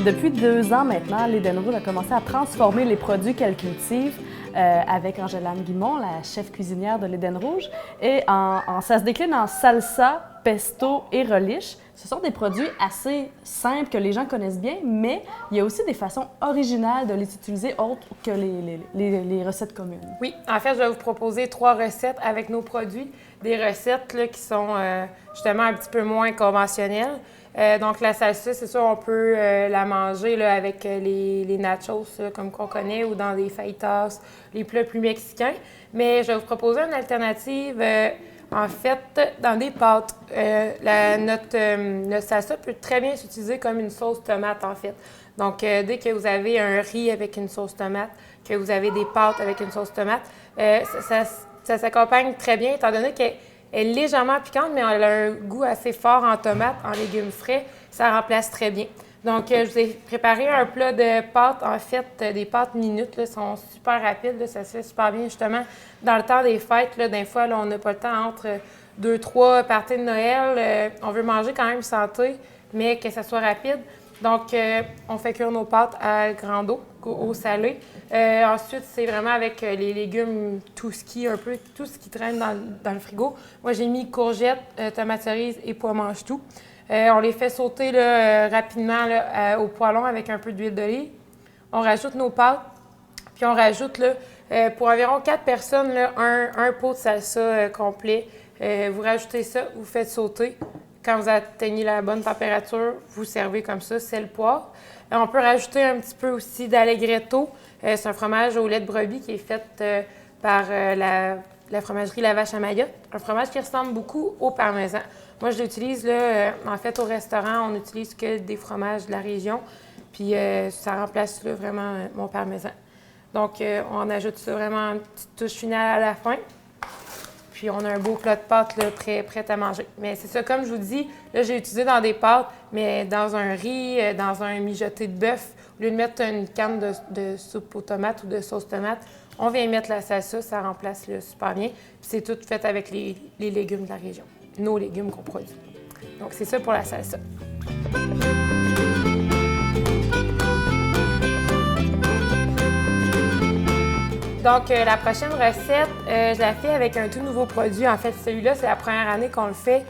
Depuis 2 ans maintenant, l'Eden Rouge a commencé à transformer les produits qu'elle cultive avec Angela Guimond, la chef cuisinière de l'Eden Rouge. Et ça se décline en salsa, pesto et relish. Ce sont des produits assez simples que les gens connaissent bien, mais il y a aussi des façons originales de les utiliser autres que les recettes communes. Oui, en fait, je vais vous proposer 3 recettes avec nos produits. Des recettes là, qui sont justement un petit peu moins conventionnelles. Donc, la salsa, c'est sûr, on peut la manger là, avec les nachos, là, comme qu'on connaît, ou dans des fajitas, les plats plus mexicains. Mais je vais vous proposer une alternative, en fait, dans des pâtes. Notre salsa peut très bien s'utiliser comme une sauce tomate, en fait. Donc, dès que vous avez un riz avec une sauce tomate, que vous avez des pâtes avec une sauce tomate, ça s'accompagne très bien, étant donné qu'elle est légèrement piquante, mais elle a un goût assez fort en tomate, en légumes frais. Ça remplace très bien. Donc, je vous ai préparé un plat de pâtes, en fait, des pâtes minutes. Là, sont super rapides. Là, ça se fait super bien, justement, dans le temps des fêtes. Là, des fois, là, on n'a pas le temps entre 2-3 parties de Noël. On veut manger quand même santé, mais que ça soit rapide. Donc, on fait cuire nos pâtes à grande eau, au salé. Ensuite, c'est vraiment avec les légumes, tout ce qui traîne dans le frigo. Moi, j'ai mis courgettes, tomates cerises et pois mange-tout. On les fait sauter là, rapidement là, au poêlon avec un peu d'huile d'olive. On rajoute nos pâtes, puis on rajoute, là, pour environ 4 personnes, là, un pot de salsa complet. Vous rajoutez ça, vous faites sauter. Quand vous atteignez la bonne température, vous servez comme ça, sel, poivre. On peut rajouter un petit peu aussi d'allegretto. C'est un fromage au lait de brebis qui est fait par la fromagerie La Vache à Mayotte. Un fromage qui ressemble beaucoup au parmesan. Moi, je l'utilise, là, en fait, au restaurant, on n'utilise que des fromages de la région. Puis ça remplace là, vraiment mon parmesan. Donc, on ajoute ça vraiment une petite touche finale à la fin. Puis on a un beau plat de pâtes là, prêt à manger. Mais c'est ça, comme je vous dis, là, j'ai utilisé dans des pâtes, mais dans un riz, dans un mijoté de bœuf, au lieu de mettre une canne de soupe aux tomates ou de sauce tomate, on vient mettre la salsa, ça remplace là, super bien. Puis c'est tout fait avec les légumes de la région, nos légumes qu'on produit. Donc c'est ça pour la salsa. Donc, la prochaine recette, je la fais avec un tout nouveau produit. En fait, celui-là, c'est la première année qu'on le fait.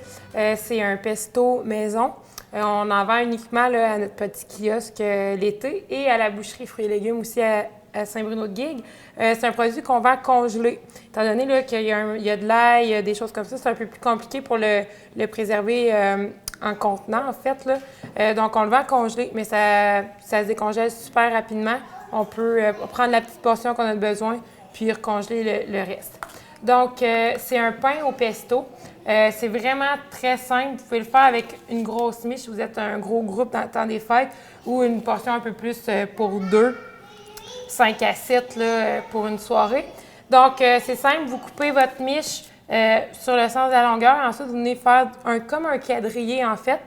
C'est un pesto maison. On en vend uniquement là, à notre petit kiosque l'été et à la boucherie fruits et légumes aussi à Saint-Bruno-de-Guigue. C'est un produit qu'on vend congelé. Étant donné là, qu'il y a de l'ail, il y a des choses comme ça, c'est un peu plus compliqué pour le préserver en contenant, en fait. Là. Donc, on le vend congelé, mais ça se décongèle super rapidement. On peut prendre la petite portion qu'on a besoin, puis recongeler le reste. Donc, c'est un pain au pesto. C'est vraiment très simple. Vous pouvez le faire avec une grosse miche si vous êtes un gros groupe dans le temps des fêtes ou une portion un peu plus pour 2, 5 à 7 là, pour une soirée. Donc, c'est simple. Vous coupez votre miche sur le sens de la longueur. Ensuite, vous venez faire comme un quadrillé, en fait.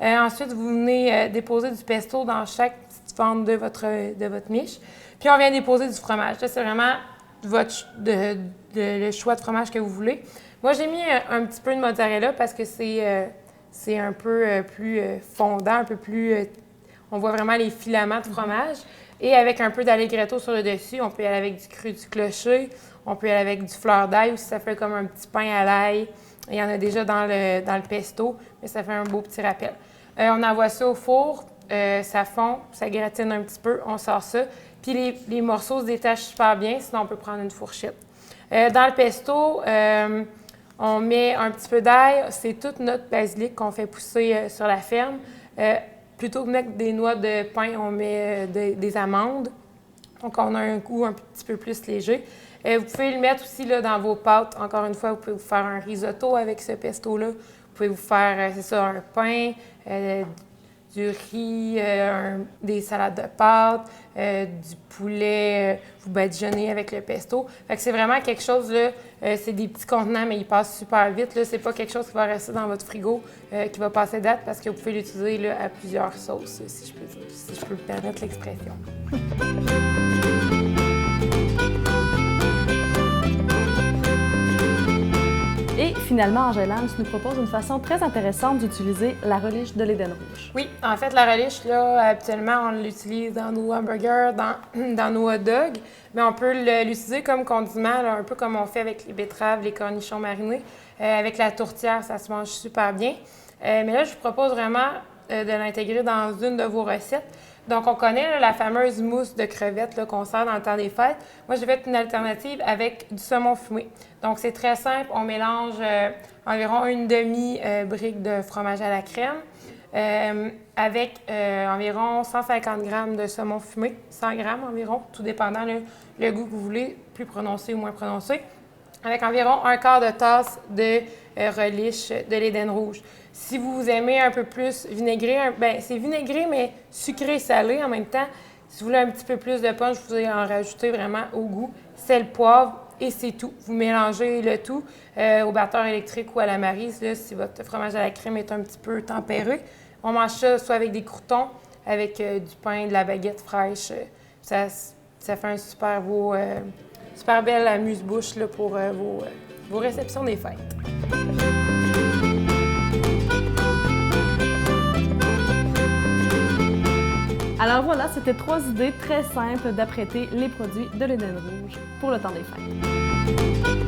Ensuite, vous venez déposer du pesto dans chaque petite fente de votre miche. Puis, on vient déposer du fromage. Là, c'est vraiment le choix de fromage que vous voulez. Moi, j'ai mis un petit peu de mozzarella parce que c'est un peu plus fondant, un peu plus... on voit vraiment les filaments de fromage. Et avec un peu d'allegretto sur le dessus, on peut y aller avec du cru du clocher. On peut y aller avec du fleur d'ail aussi, ça fait comme un petit pain à l'ail. Il y en a déjà dans le pesto, mais ça fait un beau petit rappel. On envoie ça au four, ça fond, ça gratine un petit peu, on sort ça. Puis les morceaux se détachent super bien, sinon on peut prendre une fourchette. Dans le pesto, on met un petit peu d'ail. C'est toute notre basilic qu'on fait pousser sur la ferme. Plutôt que de mettre des noix de pain, on met des amandes. Donc, on a un goût un petit peu plus léger. Vous pouvez le mettre aussi là, dans vos pâtes. Encore une fois, vous pouvez vous faire un risotto avec ce pesto-là. Vous pouvez vous faire, c'est ça, un pain, du riz, des salades de pâtes, du poulet, vous badigeonnez avec le pesto. Fait que c'est vraiment quelque chose, là, c'est des petits contenants, mais ils passent super vite. Là. C'est pas quelque chose qui va rester dans votre frigo, qui va passer date, parce que vous pouvez l'utiliser là, à plusieurs sauces, si je peux me permettre l'expression. Et finalement, Angèle-Anne, tu nous proposes une façon très intéressante d'utiliser la relish de l'Éden rouge. Oui, en fait, la relish, là, habituellement, on l'utilise dans nos hamburgers, dans nos hot dogs, mais on peut l'utiliser comme condiment, là, un peu comme on fait avec les betteraves, les cornichons marinés. Avec la tourtière, ça se mange super bien. Mais là, je vous propose vraiment de l'intégrer dans une de vos recettes. Donc, on connaît là, la fameuse mousse de crevettes là, qu'on sert dans le temps des fêtes. Moi, j'ai fait une alternative avec du saumon fumé. Donc, c'est très simple. On mélange environ une demi-brique de fromage à la crème avec environ 150 g de saumon fumé, 100 g environ, tout dépendant le goût que vous voulez, plus prononcé ou moins prononcé, avec environ un quart de tasse de relish de l'Éden rouge. Si vous aimez un peu plus vinaigré, bien, c'est vinaigré, mais sucré-salé en même temps. Si vous voulez un petit peu plus de punch, vous allez en rajouter vraiment au goût. Sel, poivre et c'est tout. Vous mélangez le tout au batteur électrique ou à la maryse, là, si votre fromage à la crème est un petit peu tempéré. On mange ça soit avec des croûtons, avec du pain, de la baguette fraîche. Ça fait un super beau, super belle amuse-bouche là, pour vos réceptions des fêtes. Alors voilà, c'était 3 idées très simples d'apprêter les produits de l'Éden rouge pour le temps des fêtes.